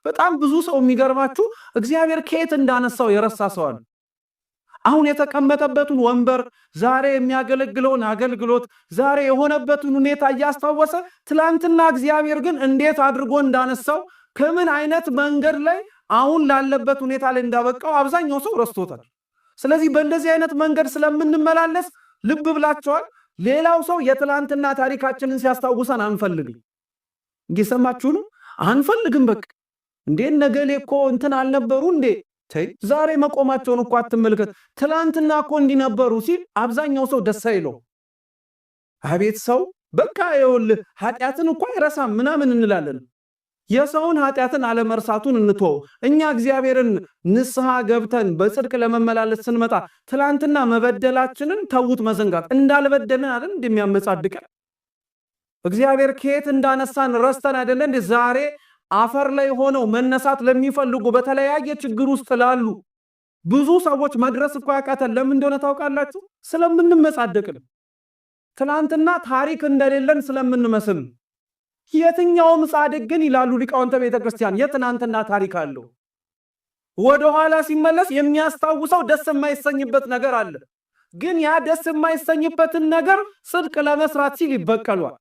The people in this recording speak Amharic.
በጣም ብዙ ሰው የሚገርማችሁ እግዚአብሔር ከየት እንዳነሳው የረሳ ሰው አለ። አሁን የተቀመጠበትን ወንበር ዛሬ የሚያገለግለውን አገልግሎት ዛሬ የሆነበትን ሁኔታ እያስታወሰ ትላንትና እግዚአብሔር ግን እንዴት አድርጎ እንዳነሳው ከምን አይነት መንገድ ላይ አሁን ላለበት ሁኔታ ላይ እንዳበቃው አብዛኛው ሰው ረስቶታል። ስለዚህ በእንደዚህ አይነት መንገድ ስለምንመላለስ ልብ ብላችኋል። ሌላው ሰው የትላንትና ታሪካችንን ሲያስታውሰን አንፈልግም። እየሰማችሁ ነው? አንፈልግም። በቃ እንዴ ነገሌ እኮ እንትን አልነበሩ እንዴ? ዛሬ መቆማቸውን እኮ አትመልከት፣ ትላንትና እኮ እንዲነበሩ ሲል አብዛኛው ሰው ደስ አይለው። አቤት ሰው በቃ ይኸውልህ ኃጢአትን እኮ አይረሳም ምናምን እንላለን። የሰውን ኃጢአትን አለመርሳቱን እንተው። እኛ እግዚአብሔርን ንስሐ ገብተን በጽድቅ ለመመላለስ ስንመጣ ትላንትና መበደላችንን ተውት፣ መዘንጋት እንዳልበደልን አይደል እንደሚያመጻድቀን። እግዚአብሔር ከየት እንዳነሳን ረስተን አይደለ እንዴ ዛሬ አፈር ላይ ሆነው መነሳት ለሚፈልጉ በተለያየ ችግር ውስጥ ላሉ ብዙ ሰዎች መድረስ እኮ ያቃተን ለምን እንደሆነ ታውቃላችሁ? ስለምንመጻደቅ። ትላንትና ታሪክ እንደሌለን ስለምንመስል። የትኛውም ጻድቅ ግን ይላሉ ሊቃውንተ ቤተክርስቲያን የትናንትና ታሪክ አለው። ወደኋላ ሲመለስ የሚያስታውሰው ደስ የማይሰኝበት ነገር አለ። ግን ያ ደስ የማይሰኝበትን ነገር ጽድቅ ለመስራት ሲል ይበቀሏል።